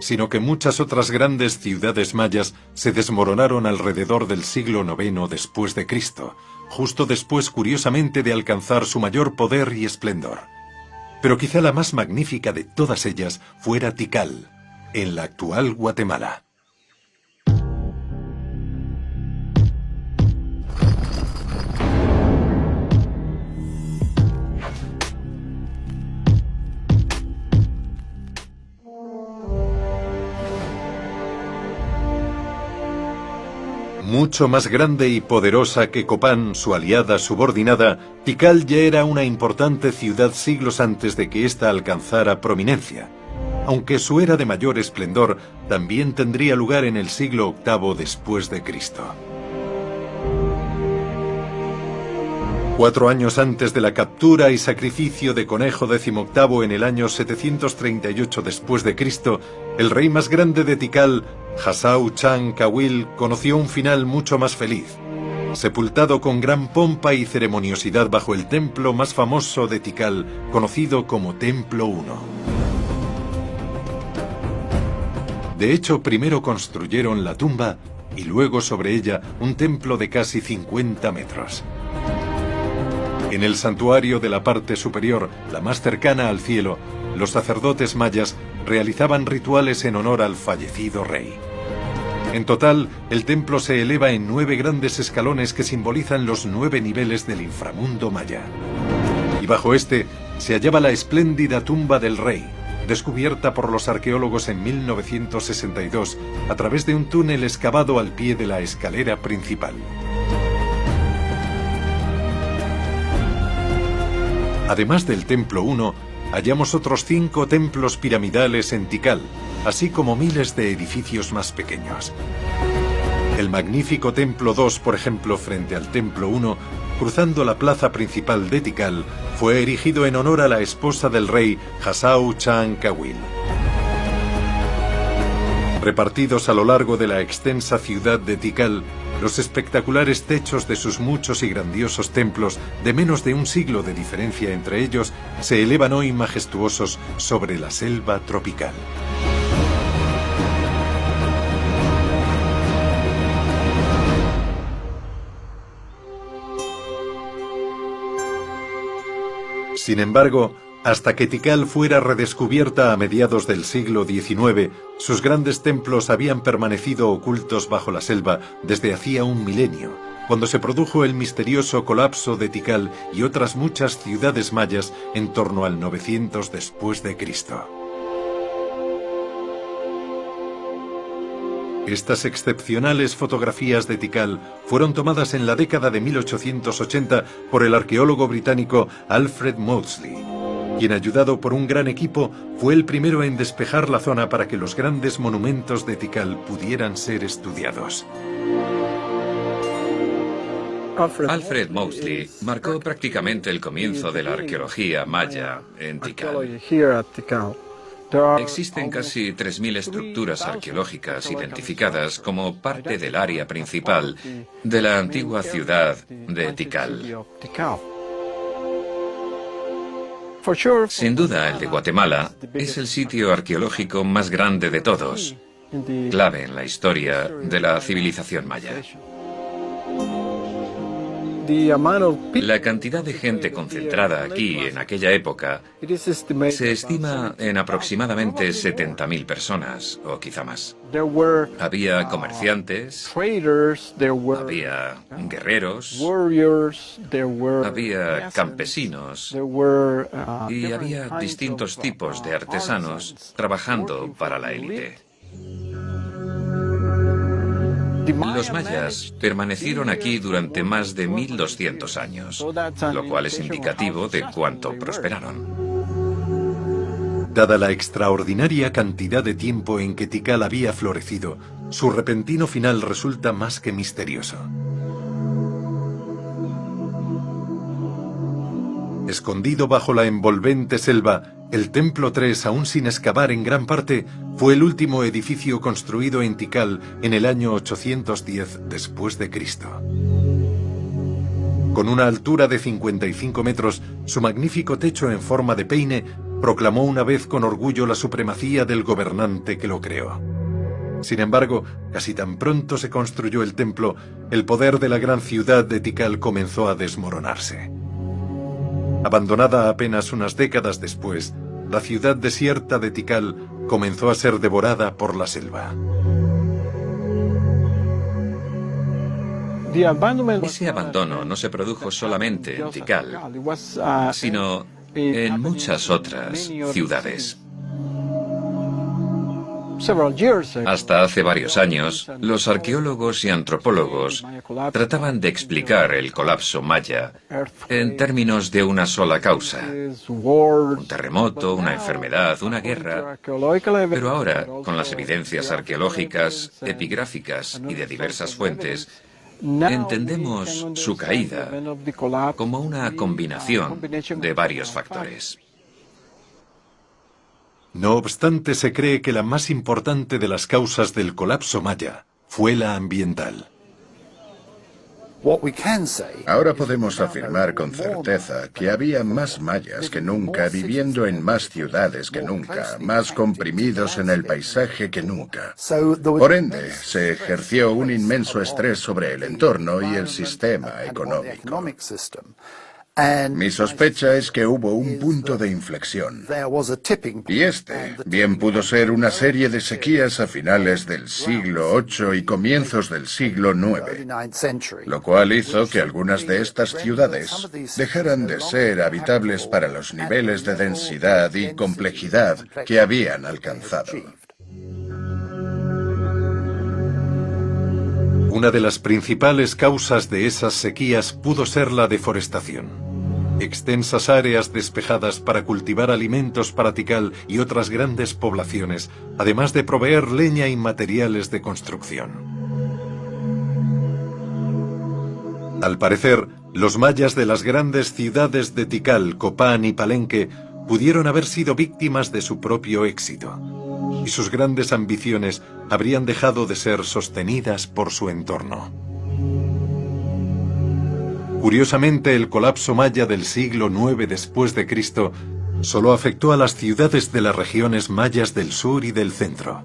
sino que muchas otras grandes ciudades mayas se desmoronaron alrededor del siglo IX después de Cristo, justo después, curiosamente, de alcanzar su mayor poder y esplendor. Pero quizá la más magnífica de todas ellas fuera Tikal, en la actual Guatemala. Mucho más grande y poderosa que Copán, su aliada subordinada, Tikal ya era una importante ciudad siglos antes de que ésta alcanzara prominencia, aunque su era de mayor esplendor también tendría lugar en el siglo VIII después de Cristo. 4 años antes de la captura y sacrificio de Conejo XVIII en el año 738 después de Cristo, el rey más grande de Tikal, Hasau Chan Kawil, conoció un final mucho más feliz, sepultado con gran pompa y ceremoniosidad bajo el templo más famoso de Tikal, conocido como Templo I. De hecho, primero construyeron la tumba y luego sobre ella un templo de casi 50 metros. En el santuario de la parte superior, la más cercana al cielo, los sacerdotes mayas realizaban rituales en honor al fallecido rey. En total, el templo se eleva en 9 grandes escalones que simbolizan los 9 niveles del inframundo maya. Y bajo este se hallaba la espléndida tumba del rey, descubierta por los arqueólogos en 1962 a través de un túnel excavado al pie de la escalera principal. Además del Templo I, hallamos otros 5 templos piramidales en Tikal, así como miles de edificios más pequeños. El magnífico Templo II, por ejemplo, frente al Templo I, cruzando la plaza principal de Tikal, fue erigido en honor a la esposa del rey, Hasau Chan Kawil. Repartidos a lo largo de la extensa ciudad de Tikal, los espectaculares techos de sus muchos y grandiosos templos, de menos de un siglo de diferencia entre ellos, se elevan hoy majestuosos sobre la selva tropical. Sin embargo, hasta que Tikal fuera redescubierta a mediados del siglo XIX, sus grandes templos habían permanecido ocultos bajo la selva desde hacía un milenio, cuando se produjo el misterioso colapso de Tikal y otras muchas ciudades mayas en torno al 900 después de Cristo. Estas excepcionales fotografías de Tikal fueron tomadas en la década de 1880 por el arqueólogo británico Alfred Maudsley, quien, ayudado por un gran equipo, fue el primero en despejar la zona para que los grandes monumentos de Tikal pudieran ser estudiados. Alfred Maudsley marcó prácticamente el comienzo de la arqueología maya en Tikal. Existen casi 3.000 estructuras arqueológicas identificadas como parte del área principal de la antigua ciudad de Tikal. Sin duda, el de Guatemala es el sitio arqueológico más grande de todos, clave en la historia de la civilización maya. La cantidad de gente concentrada aquí en aquella época se estima en aproximadamente 70.000 personas, o quizá más. Había comerciantes, había guerreros, había campesinos y había distintos tipos de artesanos trabajando para la élite. Los mayas permanecieron aquí durante más de 1200 años, lo cual es indicativo de cuánto prosperaron. Dada la extraordinaria cantidad de tiempo en que Tikal había florecido, su repentino final resulta más que misterioso. Escondido bajo la envolvente selva, el Templo III, aún sin excavar en gran parte, fue el último edificio construido en Tikal en el año 810 después de Cristo. Con una altura de 55 metros, su magnífico techo en forma de peine proclamó una vez con orgullo la supremacía del gobernante que lo creó. Sin embargo, casi tan pronto se construyó el templo, el poder de la gran ciudad de Tikal comenzó a desmoronarse. Abandonada apenas unas décadas después, la ciudad desierta de Tikal comenzó a ser devorada por la selva. Ese abandono no se produjo solamente en Tikal, sino en muchas otras ciudades. Hasta hace varios años, los arqueólogos y antropólogos trataban de explicar el colapso maya en términos de una sola causa: un terremoto, una enfermedad, una guerra. Pero ahora, con las evidencias arqueológicas, epigráficas y de diversas fuentes, entendemos su caída como una combinación de varios factores. No obstante, se cree que la más importante de las causas del colapso maya fue la ambiental. Ahora podemos afirmar con certeza que había más mayas que nunca, viviendo en más ciudades que nunca, más comprimidos en el paisaje que nunca. Por ende, se ejerció un inmenso estrés sobre el entorno y el sistema económico. Mi sospecha es que hubo un punto de inflexión. Y bien pudo ser una serie de sequías a finales del siglo VIII y comienzos del siglo IX, lo cual hizo que algunas de estas ciudades dejaran de ser habitables para los niveles de densidad y complejidad que habían alcanzado. Una de las principales causas de esas sequías pudo ser la deforestación. Extensas áreas despejadas para cultivar alimentos para Tikal y otras grandes poblaciones, además de proveer leña y materiales de construcción. Al parecer, los mayas de las grandes ciudades de Tikal, Copán y Palenque pudieron haber sido víctimas de su propio éxito, y sus grandes ambiciones habrían dejado de ser sostenidas por su entorno. Curiosamente, el colapso maya del siglo IX después de Cristo solo afectó a las ciudades de las regiones mayas del sur y del centro.